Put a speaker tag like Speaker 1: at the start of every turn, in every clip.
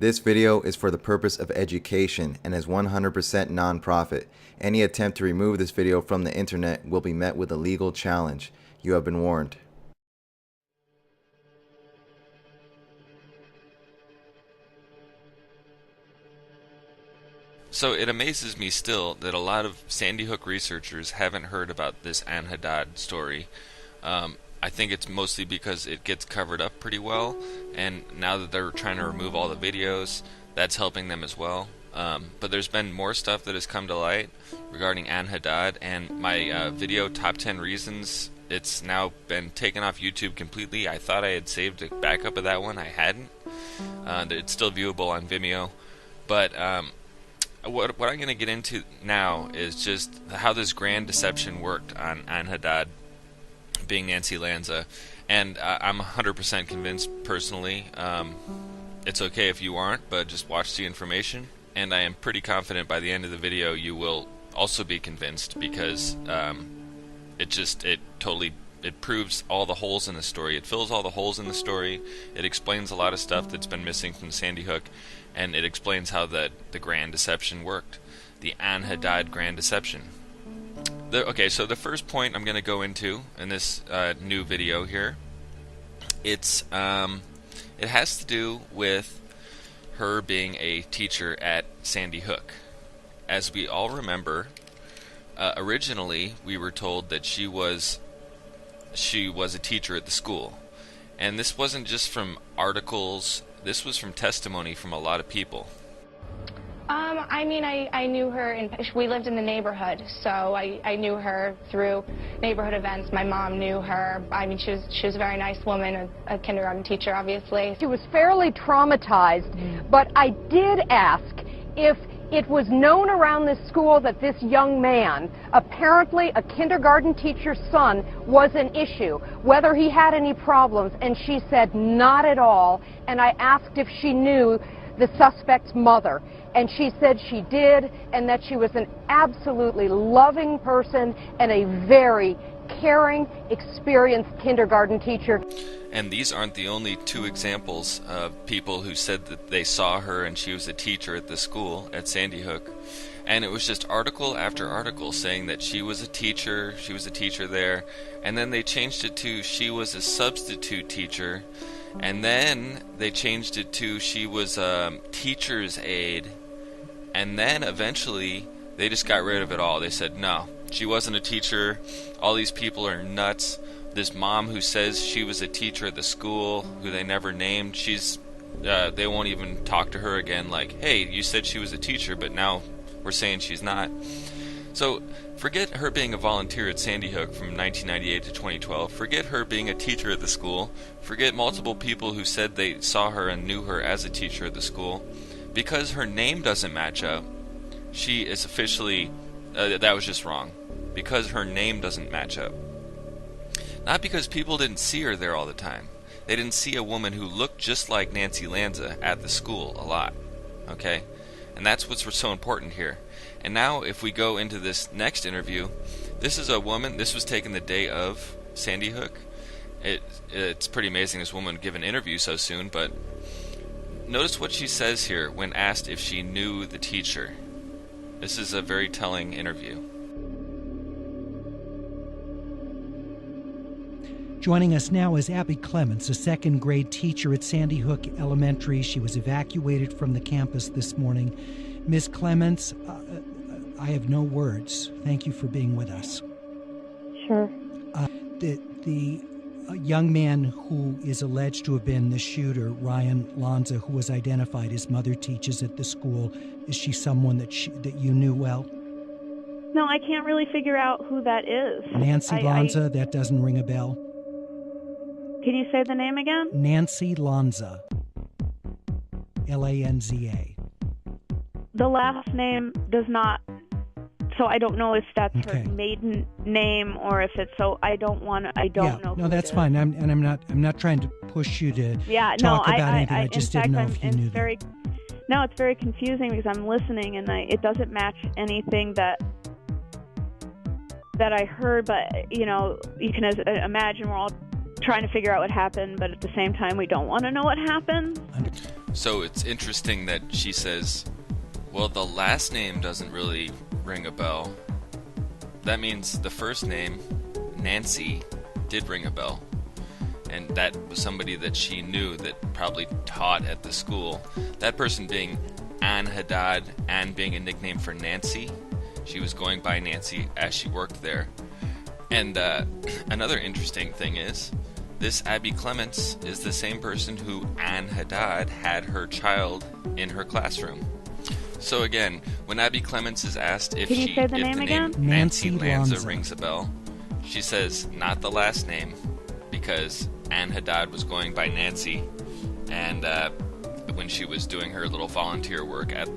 Speaker 1: This video is for the purpose of education and is 100% non-profit. Any attempt to remove this video from the internet will be met with a legal challenge. You have been warned.
Speaker 2: So it amazes me still that a lot of Sandy Hook researchers haven't heard about this Ann Haddad story. I think it's mostly because it gets covered up pretty well, and now that they're trying to remove all the videos, that's helping them as well. But there's been more stuff that has come to light regarding Ann Haddad, and my video Top 10 Reasons, it's now been taken off YouTube completely. I thought I had saved a backup of that one. I hadn't. It's still viewable on Vimeo. But what I'm going to get into now is just how this grand deception worked on Ann Haddad being Nancy Lanza, and I'm 100% convinced personally. It's okay if you aren't, but just watch the information, and I am pretty confident by the end of the video you will also be convinced, because it proves all the holes in the story. It fills all the holes in the story. It explains a lot of stuff that's been missing from Sandy Hook, and it explains how the grand deception worked, the Ann Haddad grand deception. Okay, so the first point I'm going to go into in this new video here, it has to do with her being a teacher at Sandy Hook. As we all remember, originally we were told that she was a teacher at the school, and this wasn't just from articles. This was from testimony from a lot of people.
Speaker 3: I mean, I knew her, we lived in the neighborhood, so I knew her through neighborhood events. My mom knew her. I mean, she was a very nice woman, a kindergarten teacher, obviously.
Speaker 4: She was fairly traumatized, but I did ask if it was known around this school that this young man, apparently a kindergarten teacher's son, was an issue, whether he had any problems, and she said not at all. And I asked if she knew the suspect's mother, and she said she did, and that she was an absolutely loving person and a very caring, experienced kindergarten teacher.
Speaker 2: And these aren't the only two examples of people who said that they saw her and she was a teacher at the school at Sandy Hook. And it was just article after article saying that she was a teacher there, and then they changed it to she was a substitute teacher, and then they changed it to she was a teacher's aide, and then eventually they just got rid of it all. They said, no, she wasn't a teacher, all these people are nuts. This mom who says she was a teacher at the school, who they never named, they won't even talk to her again, like, hey, you said she was a teacher, but now we're saying she's not. So forget her being a volunteer at Sandy Hook from 1998 to 2012. Forget her being a teacher at the school. Forget multiple people who said they saw her and knew her as a teacher at the school. Because her name doesn't match up, she is officially, that was just wrong. Because her name doesn't match up. Not because people didn't see her there all the time. They didn't see a woman who looked just like Nancy Lanza at the school a lot. Okay? And that's what's so important here. And now if we go into this next interview, this is a woman, this was taken the day of Sandy Hook. It's pretty amazing this woman would give an interview so soon, but notice what she says here when asked if she knew the teacher. This is a very telling interview.
Speaker 5: Joining us now is Abby Clements, a second-grade teacher at Sandy Hook Elementary. She was evacuated from the campus this morning. Ms. Clements, I have no words. Thank you for being with us.
Speaker 6: Sure.
Speaker 5: The young man who is alleged to have been the shooter, Ryan Lanza, who was identified, his mother teaches at the school. Is she someone that you knew well?
Speaker 6: No, I can't really figure out who that is.
Speaker 5: Nancy Lanza, that doesn't ring a bell?
Speaker 6: Can you say the name again?
Speaker 5: Nancy Lanza. Lanza.
Speaker 6: The last name does not, so I don't know if that's her maiden name or if it's, so I don't know.
Speaker 5: No, that's fine. I'm not trying to push you to talk about anything. I just didn't know if you knew that.
Speaker 6: No, it's very confusing because I'm listening and it doesn't match anything that I heard, but you know, you can imagine we're all trying to figure out what happened, but at the same time we don't want to know what happened.
Speaker 2: So it's interesting that she says, well, the last name doesn't really ring a bell. That means the first name, Nancy, did ring a bell. And that was somebody that she knew that probably taught at the school. That person being Ann Haddad, Ann being a nickname for Nancy. She was going by Nancy as she worked there. And another interesting thing is, this Abby Clements is the same person who Ann Haddad had her child in her classroom. So again, when Abby Clements is asked if
Speaker 6: the name
Speaker 2: Nancy Lanza
Speaker 5: Lanza
Speaker 2: rings a bell, she says not the last name, because Ann Haddad was going by Nancy, and when she was doing her little volunteer work at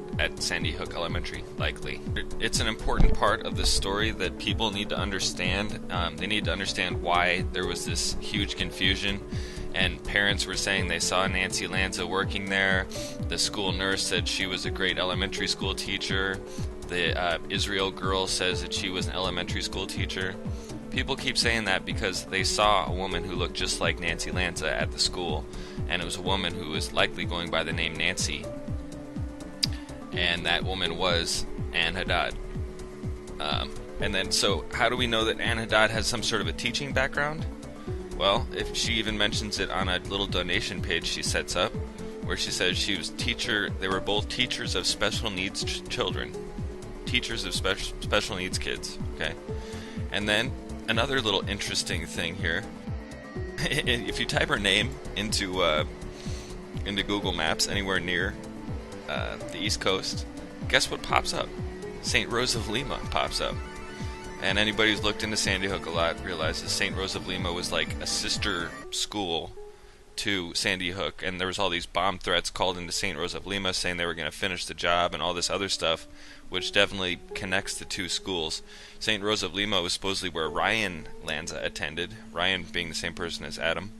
Speaker 2: Sandy Hook Elementary, likely. It's an important part of the story that people need to understand. They need to understand why there was this huge confusion, and parents were saying they saw Nancy Lanza working there. The school nurse said she was a great elementary school teacher. The Israel girl says that she was an elementary school teacher. People keep saying that because they saw a woman who looked just like Nancy Lanza at the school, and it was a woman who was likely going by the name Nancy, and that woman was Ann Haddad. And then, so how do we know that Ann Haddad has some sort of a teaching background? Well, if she even mentions it on a little donation page she sets up, where she says she was they were both teachers of special needs children, teachers of special needs kids, okay? And then, another little interesting thing here, if you type her name into Google Maps anywhere near the East Coast, guess what pops up? St. Rose of Lima pops up. And anybody who's looked into Sandy Hook a lot realizes St. Rose of Lima was like a sister school to Sandy Hook, and there was all these bomb threats called into St. Rose of Lima saying they were going to finish the job and all this other stuff, which definitely connects the two schools. St. Rose of Lima was supposedly where Ryan Lanza attended, Ryan being the same person as Adam.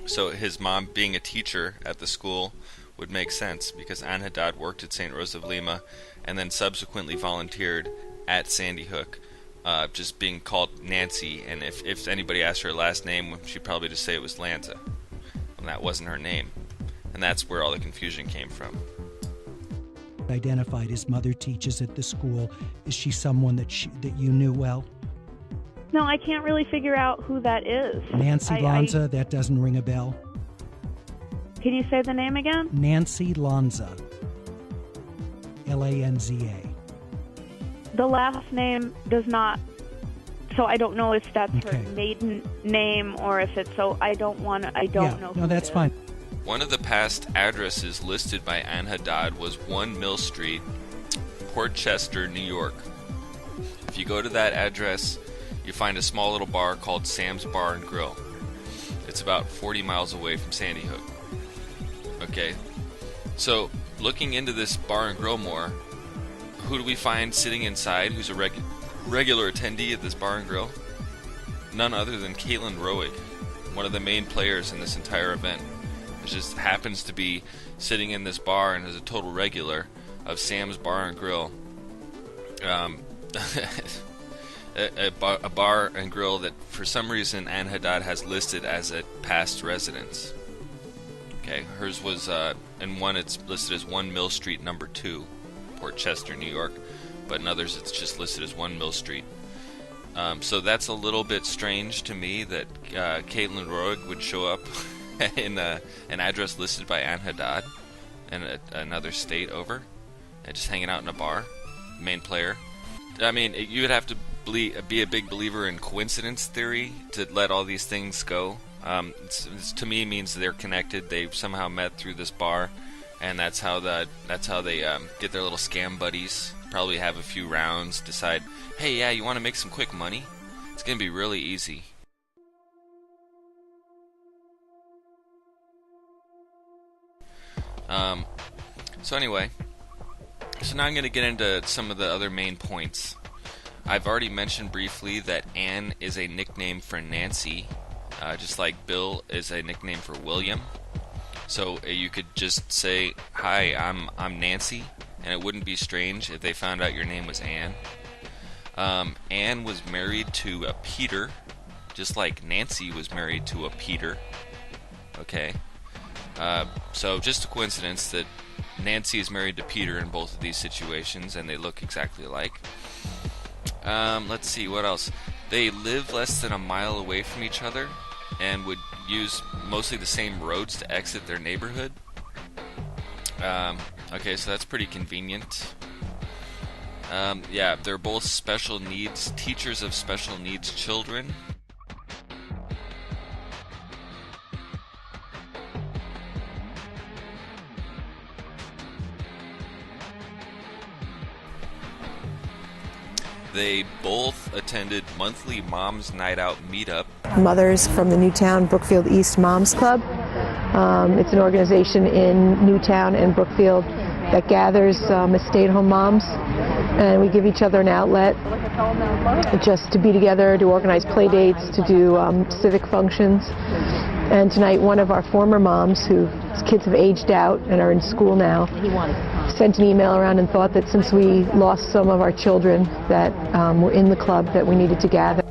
Speaker 2: So his mom being a teacher at the school would make sense, because Ann Haddad worked at St. Rose of Lima and then subsequently volunteered at Sandy Hook, just being called Nancy, and if anybody asked her last name, she'd probably just say it was Lanza, and that wasn't her name. And that's where all the confusion came from.
Speaker 5: Identified his mother teaches at the school. Is she someone that you knew well?
Speaker 6: No, I can't really figure out who that is.
Speaker 5: Nancy Lanza, that doesn't ring a bell.
Speaker 6: Can you say the name again?
Speaker 5: Nancy Lanza. Lanza.
Speaker 6: The last name does not, so I don't know if that's
Speaker 5: Okay.
Speaker 6: her maiden name or if it's, so I don't know who
Speaker 5: No, that's
Speaker 6: it is.
Speaker 5: fine.
Speaker 2: One of the past addresses listed by Ann Haddad was 1 Mill Street, Port Chester, New York. If you go to that address, you find a small little bar called Sam's Bar and Grill. It's about 40 miles away from Sandy Hook. Okay, so looking into this bar and grill more, who do we find sitting inside who's a regular attendee at this bar and grill? None other than Caitlin Roig, one of the main players in this entire event. It just happens to be sitting in this bar and is a total regular of Sam's Bar and Grill. A bar and grill that for some reason Ann Haddad has listed as a past residence. Okay, hers was, in one it's listed as 1 Mill Street number 2, Port Chester, New York, but in others it's just listed as 1 Mill Street. So that's a little bit strange to me that Caitlin Roig would show up in an address listed by Ann Haddad in another state over, and just hanging out in a bar, main player. I mean, you would have to be a big believer in coincidence theory to let all these things go. It's to me means they're connected. They somehow met through this bar, and that's how they get their little scam buddies. Probably have a few rounds, decide, hey, yeah, you want to make some quick money? It's gonna be really easy. So anyway, so now I'm going to get into some of the other main points. I've already mentioned briefly that Ann is a nickname for Nancy, just like Bill is a nickname for William. So you could just say, hi, I'm Nancy, and it wouldn't be strange if they found out your name was Ann. Ann was married to a Peter, just like Nancy was married to a Peter. Okay. So just a coincidence that Nancy is married to Peter in both of these situations, and they look exactly alike. Let's see, what else? They live less than a mile away from each other and would use mostly the same roads to exit their neighborhood. Okay, so that's pretty convenient. Yeah, they're both special needs, teachers of special needs children. They both attended monthly Mom's Night Out meetup.
Speaker 7: Mothers from the Newtown Brookfield East Moms Club. It's an organization in Newtown and Brookfield that gathers stay-at-home moms, and we give each other an outlet just to be together, to organize play dates, to do civic functions. And tonight, one of our former moms, whose kids have aged out and are in school now, sent an email around and thought that since we lost some of our children that were in the club, that we needed to gather.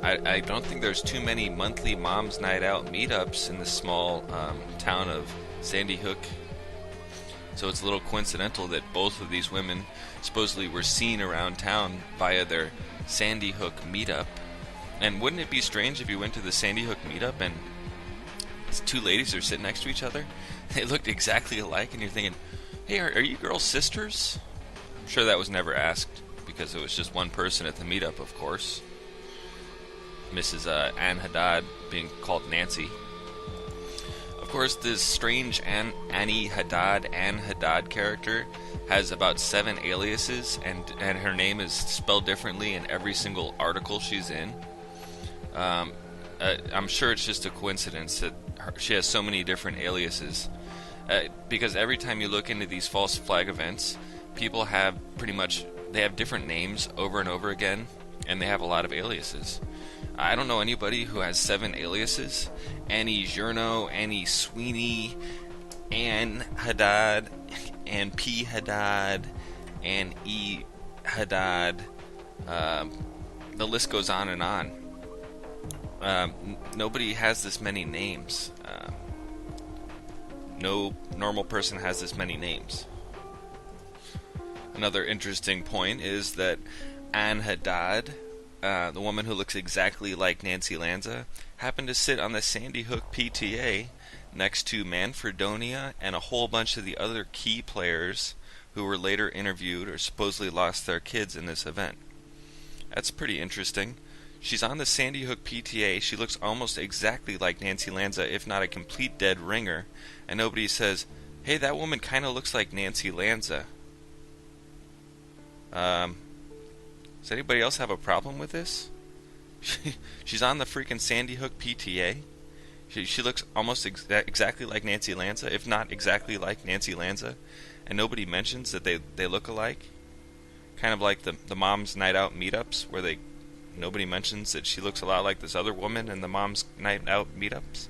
Speaker 2: I don't think there's too many monthly Mom's Night Out meetups in the small town of Sandy Hook. So it's a little coincidental that both of these women supposedly were seen around town via their Sandy Hook meetup. And wouldn't it be strange if you went to the Sandy Hook meetup and these two ladies are sitting next to each other? They looked exactly alike, and you're thinking, hey, are you girls sisters? I'm sure that was never asked, because it was just one person at the meetup, of course. Mrs. Ann Haddad being called Nancy. Of course, this strange Ann Haddad character has about 7 aliases, and her name is spelled differently in every single article she's in. I'm sure it's just a coincidence that she has so many different aliases. Because every time you look into these false flag events, people have they have different names over and over again, and they have a lot of aliases. I don't know anybody who has 7 aliases. Annie Journo, Annie Sweeney, Ann Haddad, Ann P. Haddad, Ann E. Haddad. The list goes on and on. Nobody has this many names. No normal person has this many names. Another interesting point is that Ann Haddad, the woman who looks exactly like Nancy Lanza, happened to sit on the Sandy Hook PTA next to Manfredonia and a whole bunch of the other key players who were later interviewed or supposedly lost their kids in this event. That's pretty interesting. She's on the Sandy Hook PTA. She looks almost exactly like Nancy Lanza, if not a complete dead ringer. And nobody says, hey, that woman kind of looks like Nancy Lanza. Does anybody else have a problem with this? She's on the freaking Sandy Hook PTA. She looks almost exactly like Nancy Lanza, if not exactly like Nancy Lanza. And nobody mentions that they look alike. Kind of like the Mom's Night Out meetups, where nobody mentions that she looks a lot like this other woman in the Mom's Night Out meetups.